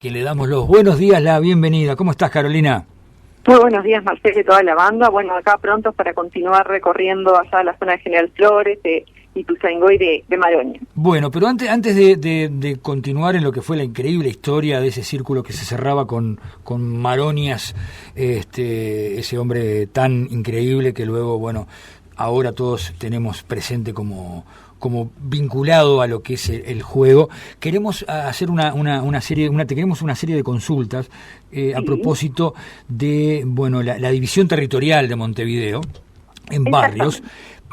Que le damos los buenos días, la bienvenida. ¿Cómo estás, Carolina? Muy buenos días, Marcelo y toda la banda. Bueno, acá prontos para continuar recorriendo allá la zona de General Flores, de Ituzaingó y de Maroña. Bueno, pero antes de continuar en lo que fue la increíble historia de ese círculo que se cerraba con Maroñas, ese hombre tan increíble que luego, bueno, ahora todos tenemos presente como vinculado a lo que es el juego. Queremos hacer tenemos una serie de consultas a propósito de la división territorial de Montevideo en barrios,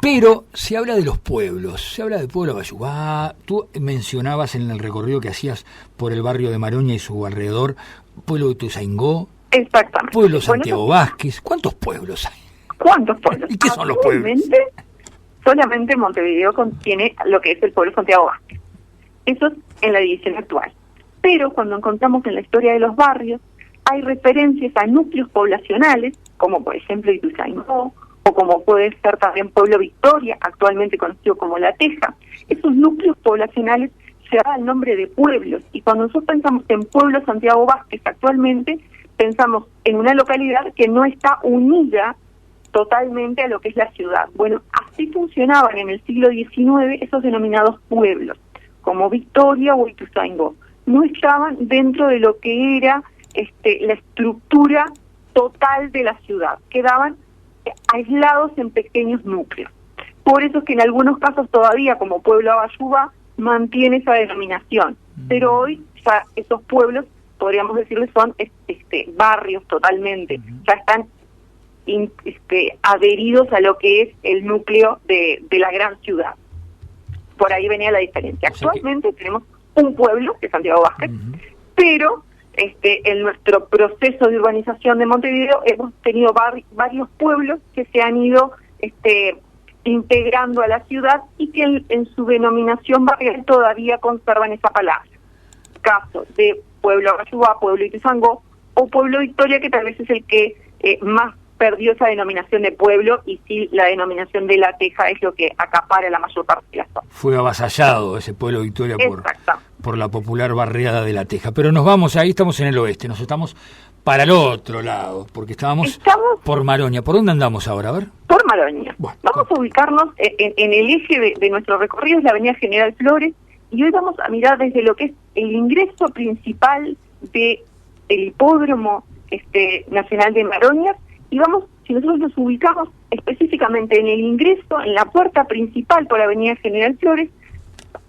pero se habla de los pueblos, se habla del pueblo de Abayubá. Tú mencionabas en el recorrido que hacías por el barrio de Maroña y su alrededor, pueblo de Ituzaingó, exactamente, pueblo Santiago Vázquez. ¿Cuántos pueblos hay? ¿Cuántos pueblos? ¿Y qué son los pueblos? Solamente Montevideo contiene lo que es el pueblo Santiago Vázquez. Eso es en la división actual. Pero cuando encontramos en la historia de los barrios, hay referencias a núcleos poblacionales, como por ejemplo Ituzaingó, o como puede ser también Pueblo Victoria, actualmente conocido como La Teja. Esos núcleos poblacionales se da el nombre de pueblos, y cuando nosotros pensamos en Pueblo Santiago Vázquez actualmente, pensamos en una localidad que no está unida totalmente a lo que es la ciudad. Bueno, así funcionaban en el siglo XIX esos denominados pueblos, como Victoria o Ituzaingó. No estaban dentro de lo que era la estructura total de la ciudad, quedaban aislados en pequeños núcleos. Por eso es que en algunos casos todavía, como pueblo Abayubá, mantiene esa denominación, pero hoy ya esos pueblos, podríamos decirles, son barrios totalmente, ya están adheridos a lo que es el núcleo de la gran ciudad. Por ahí venía la diferencia. Actualmente tenemos un pueblo, que es Santiago Vázquez, pero en nuestro proceso de urbanización de Montevideo hemos tenido varios pueblos que se han ido integrando a la ciudad y que en su denominación barrial todavía conservan esa palabra. Caso de pueblo Abayubá, pueblo Ituzaingó o pueblo Victoria, que tal vez es el que más perdió esa denominación de pueblo, y sí, la denominación de La Teja es lo que acapara la mayor parte de la zona. Fue avasallado ese pueblo Victoria por la popular barriada de La Teja. Pero ahí estamos en el oeste, nos estamos para el otro lado, porque estamos por Maroña. ¿Por dónde andamos ahora? A ver. Por Maroña. Bueno, vamos a ubicarnos en el eje de nuestro recorrido, es la avenida General Flores, y hoy vamos a mirar desde lo que es el ingreso principal del hipódromo nacional de Maroñas. Y si nosotros nos ubicamos específicamente en el ingreso, en la puerta principal por la avenida General Flores,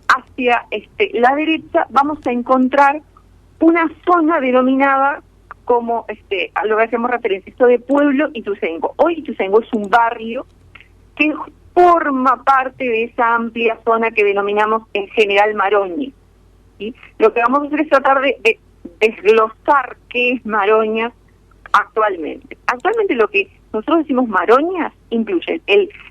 hacia la derecha vamos a encontrar una zona denominada como, a lo que hacemos referencia, esto de pueblo Ituzaingó. Hoy Ituzaingó es un barrio que forma parte de esa amplia zona que denominamos en general Maroña, ¿sí? Lo que vamos a hacer es tratar de desglosar qué es Maroña actualmente. Actualmente lo que nosotros decimos Maroñas incluye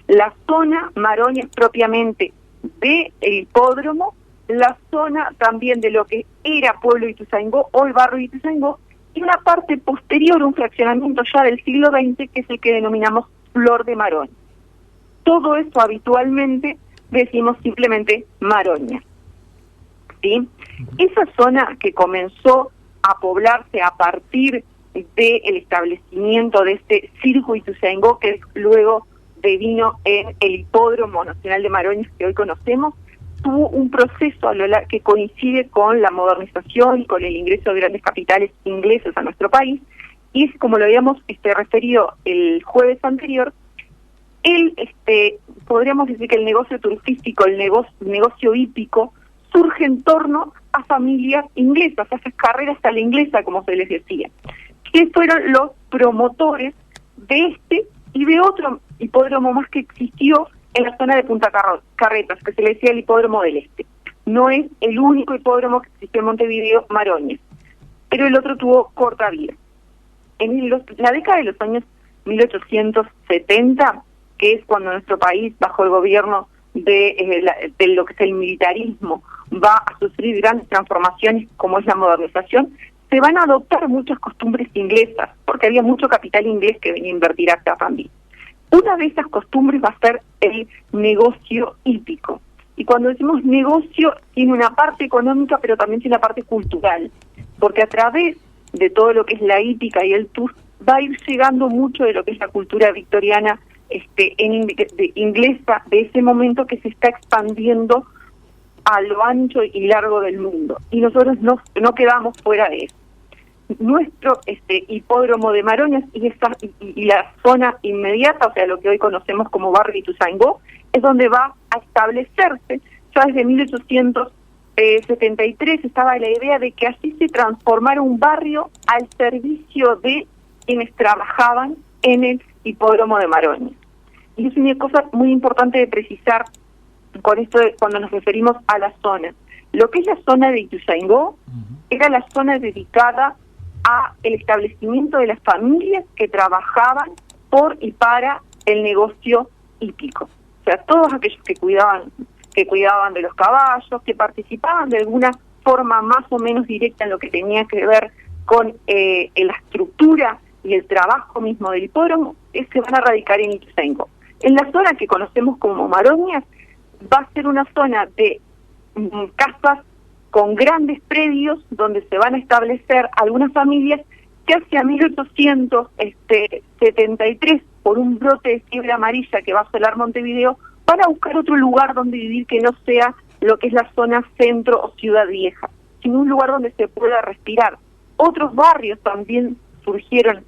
la zona Maroñas propiamente del hipódromo, la zona también de lo que era pueblo Ituzaingó o el barrio Ituzaingó, y una parte posterior, un fraccionamiento ya del siglo XX, que es el que denominamos Flor de Maroña. Todo esto habitualmente decimos simplemente Maroña, ¿sí? Esa zona que comenzó a poblarse a partir del establecimiento de este circo Ituzaingó, que luego devino en el Hipódromo Nacional de Maroñas que hoy conocemos, tuvo un proceso que coincide con la modernización y con el ingreso de grandes capitales ingleses a nuestro país, y es como lo habíamos referido el jueves anterior, podríamos decir que el negocio turístico, el negocio hípico, surge en torno a familias inglesas, a esas carreras a la inglesa, como se les decía, que fueron los promotores de y de otro hipódromo más que existió en la zona de Punta Carretas, que se le decía el Hipódromo del Este. No es el único hipódromo que existió en Montevideo, Maroña, pero el otro tuvo corta vida. En la década de los años 1870, que es cuando nuestro país, bajo el gobierno de lo que es el militarismo, va a sufrir grandes transformaciones como es la modernización, se van a adoptar muchas costumbres inglesas, porque había mucho capital inglés que venía a invertir acá también. Una de esas costumbres va a ser el negocio hípico. Y cuando decimos negocio, tiene una parte económica, pero también tiene una parte cultural. porque a través de todo lo que es la hípica y el TUS va a ir llegando mucho de lo que es la cultura victoriana inglesa de ese momento, que se está expandiendo a lo ancho y largo del mundo, y nosotros no quedamos fuera de eso. Nuestro hipódromo de Maroñas y la zona inmediata, o sea, lo que hoy conocemos como barrio Ituzaingó, es donde va a establecerse. Ya desde 1873 estaba la idea de que así se transformara un barrio al servicio de quienes trabajaban en el hipódromo de Maroñas. Y es una cosa muy importante de precisar con esto cuando nos referimos a la zona. Lo que es la zona de Ituzaingó era la zona dedicada a el establecimiento de las familias que trabajaban por y para el negocio hípico. O sea, todos aquellos que cuidaban de los caballos, que participaban de alguna forma más o menos directa en lo que tenía que ver con la estructura y el trabajo mismo del hipódromo, se van a radicar en Ituzaingó. En la zona que conocemos como Maroñas va a ser una zona de casas con grandes predios donde se van a establecer algunas familias que hacia 1873, por un brote de fiebre amarilla que va a asolar Montevideo, van a buscar otro lugar donde vivir que no sea lo que es la zona centro o ciudad vieja, sino un lugar donde se pueda respirar. Otros barrios también surgieron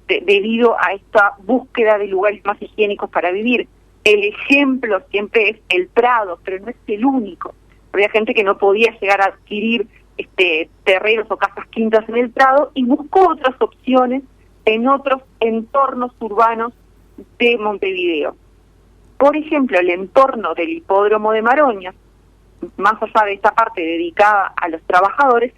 debido a esta búsqueda de lugares más higiénicos para vivir. El ejemplo siempre es el Prado, pero no es el único. Había gente que no podía llegar a adquirir terrenos o casas quintas en el Prado y buscó otras opciones en otros entornos urbanos de Montevideo. Por ejemplo, el entorno del hipódromo de Maroñas, más allá de esta parte dedicada a los trabajadores,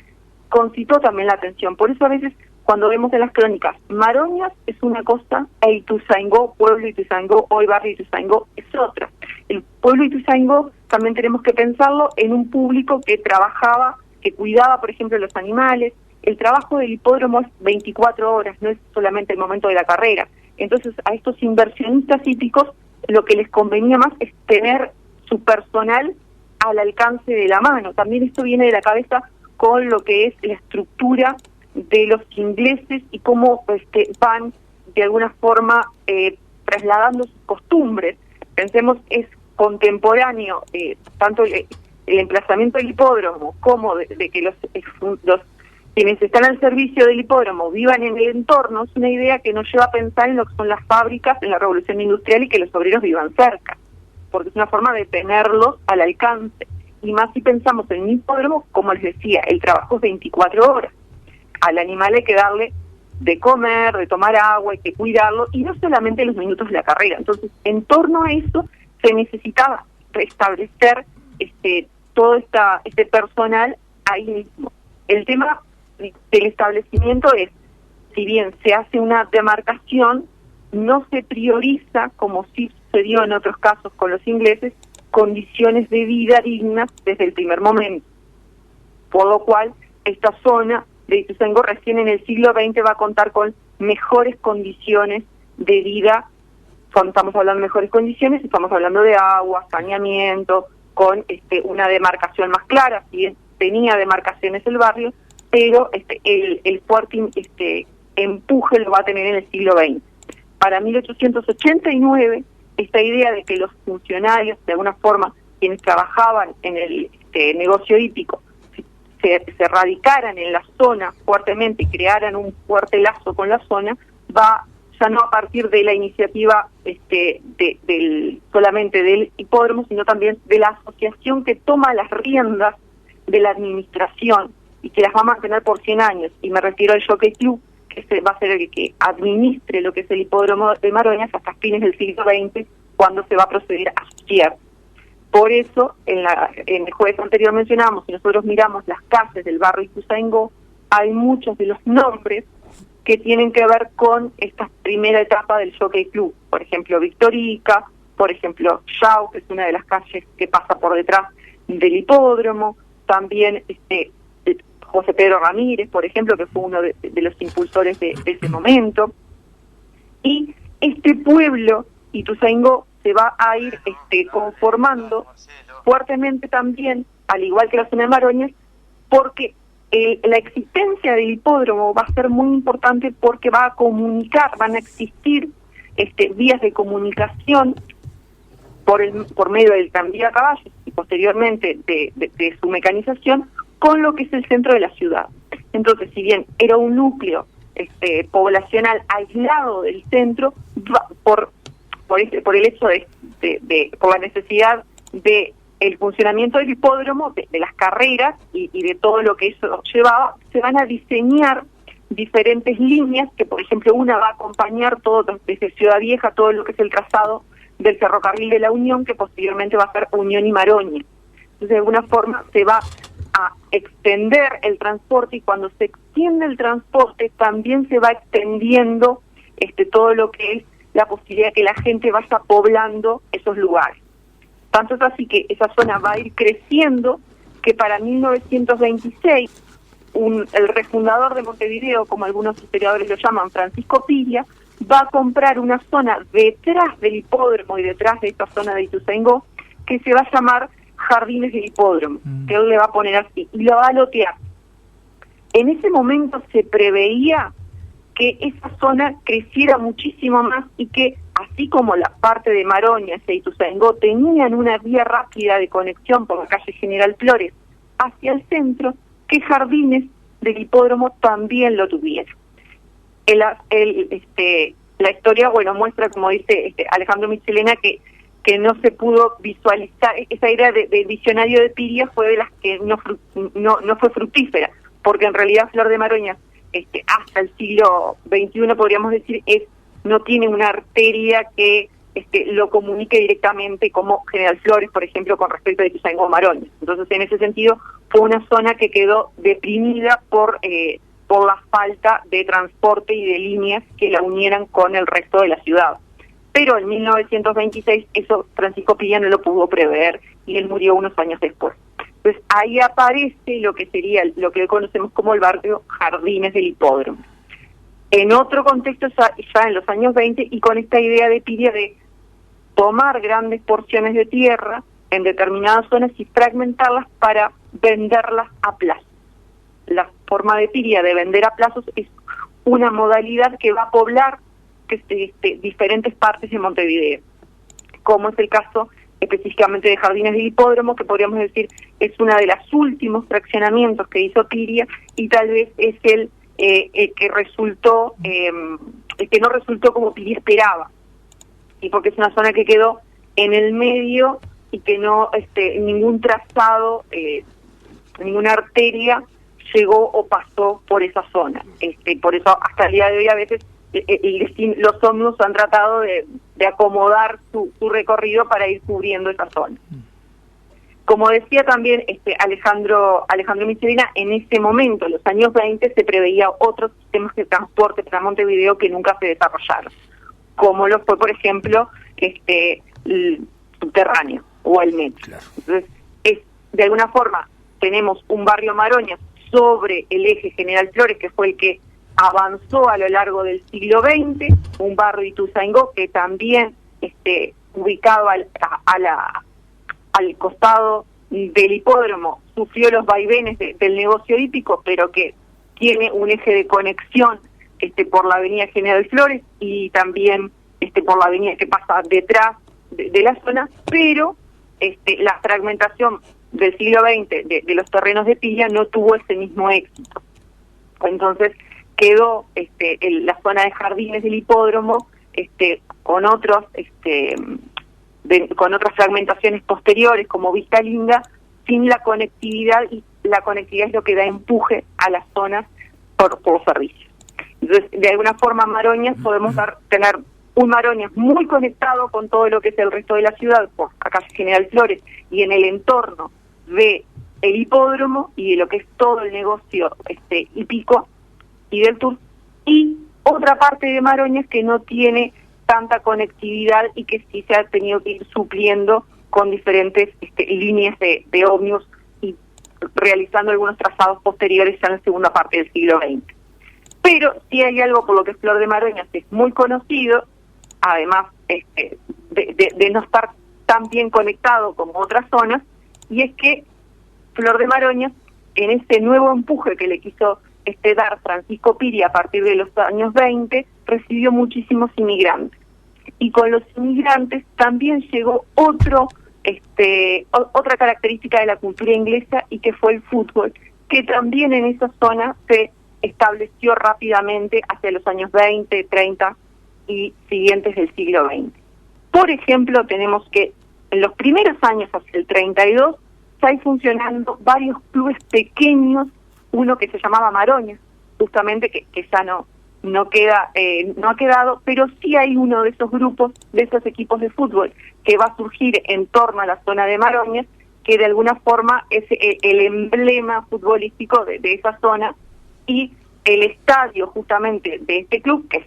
concitó también la atención. Por eso a veces cuando vemos en las crónicas, Maroñas es una cosa, e Ituzaingó, pueblo Ituzaingó, hoy barrio Ituzaingó, es otra. El pueblo Ituzaingó también tenemos que pensarlo en un público que trabajaba, que cuidaba, por ejemplo, los animales. El trabajo del hipódromo es 24 horas, no es solamente el momento de la carrera. Entonces, a estos inversionistas hípicos lo que les convenía más es tener su personal al alcance de la mano. También esto viene de la cabeza con lo que es la estructura de los ingleses y cómo van de alguna forma trasladando sus costumbres. Pensemos, es contemporáneo tanto el emplazamiento del hipódromo como de que los quienes están al servicio del hipódromo vivan en el entorno. Es una idea que nos lleva a pensar en lo que son las fábricas en la revolución industrial y que los obreros vivan cerca, porque es una forma de tenerlos al alcance. Y más si pensamos en un hipódromo, como les decía, el trabajo es 24 horas. Al animal hay que darle de comer, de tomar agua, hay que cuidarlo, y no solamente los minutos de la carrera. Entonces, en torno a eso, se necesitaba restablecer todo este personal ahí mismo. El tema del establecimiento es, si bien se hace una demarcación, no se prioriza, como sí sucedió en otros casos con los ingleses, condiciones de vida dignas desde el primer momento. Por lo cual, esta zona de Ituzaingó recién en el siglo XX va a contar con mejores condiciones de vida. Cuando estamos hablando de mejores condiciones, estamos hablando de agua, saneamiento, con una demarcación más clara. Si bien tenía demarcaciones el barrio, pero el fuerte empuje lo va a tener en el siglo XX. Para 1889, esta idea de que los funcionarios, de alguna forma, quienes trabajaban en el negocio hípico, se radicaran en la zona fuertemente y crearan un fuerte lazo con la zona, va ya no a partir de la iniciativa solamente del hipódromo, sino también de la asociación que toma las riendas de la administración y que las va a mantener por 100 años. Y me refiero al Jockey Club, que va a ser el que administre lo que es el hipódromo de Maroñas hasta fines del siglo XX, cuando se va a proceder a su cierre. Por eso, en el jueves anterior mencionamos, si nosotros miramos las calles del barrio Ituzaingó, hay muchos de los nombres que tienen que ver con esta primera etapa del Jockey Club. Por ejemplo, Victorica, por ejemplo, Yao, que es una de las calles que pasa por detrás del hipódromo, también José Pedro Ramírez, por ejemplo, que fue uno de los impulsores de ese momento. Y este pueblo, Ituzaingó, se va a ir conformando fuertemente también, al igual que la zona de Maroñas, porque la existencia del hipódromo va a ser muy importante porque va a comunicar, van a existir vías de comunicación por medio del tranvía a caballos y posteriormente de su mecanización con lo que es el centro de la ciudad. Entonces, si bien era un núcleo poblacional aislado del centro, por el hecho por la necesidad de el funcionamiento del hipódromo, de las carreras y de todo lo que eso llevaba, se van a diseñar diferentes líneas que, por ejemplo, una va a acompañar todo desde Ciudad Vieja, todo lo que es el trazado del ferrocarril de la Unión, que posteriormente va a ser Unión y Maroña. Entonces, de alguna forma se va a extender el transporte, y cuando se extiende el transporte también se va extendiendo todo lo que es la posibilidad de que la gente vaya poblando esos lugares. Tanto es así que esa zona va a ir creciendo, que para 1926 el refundador de Montevideo, como algunos historiadores lo llaman, Francisco Piria, va a comprar una zona detrás del hipódromo y detrás de esta zona de Ituzaingó, que se va a llamar Jardines del Hipódromo, que él le va a poner así, y lo va a lotear. En ese momento se preveía que esa zona creciera muchísimo más y que, así como la parte de Maroñas e Ituzaingó tenían una vía rápida de conexión por la calle General Flores hacia el centro, que Jardines del Hipódromo también lo tuviera. La historia, muestra, como dice Alejandro Michelena, que no se pudo visualizar. Esa idea del visionario de Piria fue de las que no fue fructífera, porque en realidad Flor de Maroñas, hasta el siglo XXI, podríamos decir, no tiene una arteria que lo comunique directamente como General Flores, por ejemplo, con respecto a Ituzaingó Maroñas. Entonces, en ese sentido, fue una zona que quedó deprimida por la falta de transporte y de líneas que la unieran con el resto de la ciudad. Pero en 1926 eso Francisco Piria no lo pudo prever y él murió unos años después. Entonces ahí aparece lo que sería lo que hoy conocemos como el barrio Jardines del Hipódromo. En otro contexto, ya en los años 20, y con esta idea de Piria de tomar grandes porciones de tierra en determinadas zonas y fragmentarlas para venderlas a plazos. La forma de Piria de vender a plazos es una modalidad que va a poblar diferentes partes de Montevideo, como es el caso específicamente de Jardines del Hipódromo, que podríamos decir es uno de los últimos fraccionamientos que hizo Piria, y tal vez es el que resultó, el que no resultó como Piria esperaba, y porque es una zona que quedó en el medio y que no ningún trazado, ninguna arteria llegó o pasó por esa zona. Por eso hasta el día de hoy a veces los ómnibus han tratado de acomodar su recorrido para ir cubriendo esa zona. Como decía también Alejandro Michelena, en ese momento, en los años 20, se preveía otros sistemas de transporte para Montevideo que nunca se desarrollaron, como lo fue, por ejemplo, el subterráneo o el metro. Claro. Entonces, de alguna forma, tenemos un barrio Maroñas sobre el eje General Flores, que fue el que avanzó a lo largo del siglo XX, un barrio Ituzaingó que también ubicado al costado del hipódromo, sufrió los vaivenes del negocio hípico, pero que tiene un eje de conexión por la avenida General Flores y también por la avenida que pasa detrás de la zona, pero la fragmentación del siglo XX de los terrenos de Piria no tuvo ese mismo éxito. Entonces quedó la zona de Jardines del Hipódromo con otros con otras fragmentaciones posteriores como Vista Linda, sin la conectividad, y la conectividad es lo que da empuje a las zonas por los servicios. Entonces, de alguna forma, Maroñas podemos tener un Maroñas muy conectado con todo lo que es el resto de la ciudad, por acá General Flores, y en el entorno de el hipódromo y de lo que es todo el negocio hípico y del tour, y otra parte de Maroñas que no tiene tanta conectividad y que sí se ha tenido que ir supliendo con diferentes líneas de ómnibus y realizando algunos trazados posteriores ya en la segunda parte del siglo XX. Pero sí hay algo por lo que Flor de Maroñas es muy conocido, además de no estar tan bien conectado como otras zonas, y es que Flor de Maroñas en ese nuevo empuje que le quiso dar Francisco Piri a partir de los años 20, recibió muchísimos inmigrantes. Y con los inmigrantes también llegó otra característica de la cultura inglesa, y que fue el fútbol, que también en esa zona se estableció rápidamente hacia los años 20, 30 y siguientes del siglo XX. Por ejemplo, tenemos que en los primeros años, hacia el 32, ya hay funcionando varios clubes pequeños, uno que se llamaba Maroña, justamente que ya no ha quedado, pero sí hay uno de esos grupos, de esos equipos de fútbol, que va a surgir en torno a la zona de Maroñas, que de alguna forma es el emblema futbolístico de esa zona, y el estadio justamente de este club, que es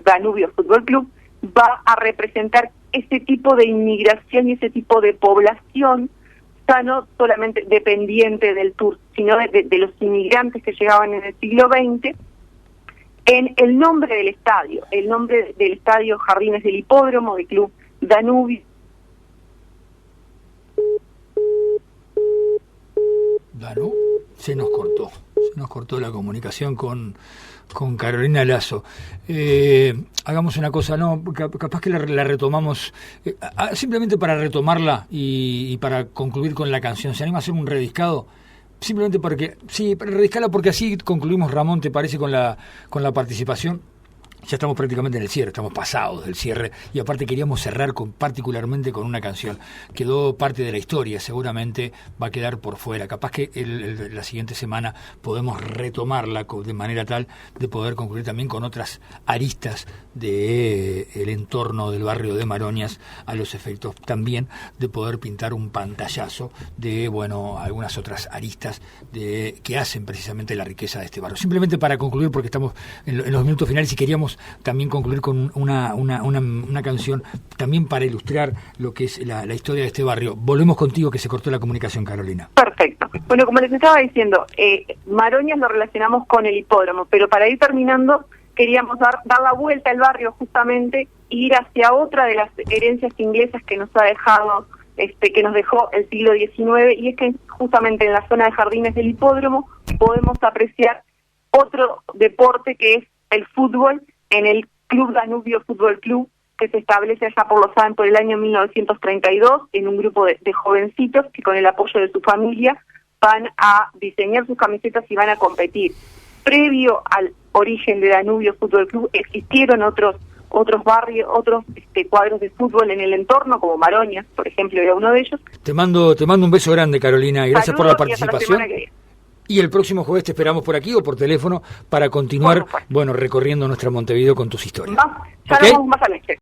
Danubio Fútbol Club, va a representar ese tipo de inmigración y ese tipo de población, ya no solamente dependiente del tour, sino de los inmigrantes que llegaban en el siglo XX. En el nombre del estadio Jardines del Hipódromo, del Club Danubio. Se nos cortó la comunicación con Carolina Lazo. Hagamos una cosa, capaz que la retomamos, simplemente para retomarla y para concluir con la canción. ¿Se anima a hacer un rediscado? Simplemente para rediscarla, porque así concluimos, Ramón, ¿te parece, con la participación? Ya estamos prácticamente en el cierre, estamos pasados del cierre, y aparte queríamos cerrar particularmente con una canción. Quedó parte de la historia, seguramente va a quedar por fuera. Capaz que la siguiente semana podemos retomarla de manera tal de poder concluir también con otras aristas el entorno del barrio de Maroñas, a los efectos también de poder pintar un pantallazo de, algunas otras aristas que hacen precisamente la riqueza de este barrio. Simplemente para concluir, porque estamos en los minutos finales, y queríamos también concluir con una canción también para ilustrar lo que es la historia de este barrio. Volvemos contigo, que se cortó la comunicación, Carolina. Perfecto. Bueno, como les estaba diciendo, Maroñas lo relacionamos con el hipódromo, pero para ir terminando queríamos dar la vuelta al barrio justamente, e ir hacia otra de las herencias inglesas que nos ha dejado, que nos dejó el siglo XIX, y es que justamente en la zona de Jardines del Hipódromo podemos apreciar otro deporte, que es el fútbol, en el Club Danubio Fútbol Club, que se establece allá por el año 1932, en un grupo de jovencitos que, con el apoyo de su familia, van a diseñar sus camisetas y van a competir. Previo al origen de Danubio Fútbol Club existieron otros barrios, otros cuadros de fútbol en el entorno, como Maroñas, por ejemplo, era uno de ellos. Te mando un beso grande, Carolina, y gracias por la participación. Y el próximo jueves te esperamos por aquí o por teléfono para continuar, recorriendo nuestra Montevideo con tus historias. Ya nos vamos más al este.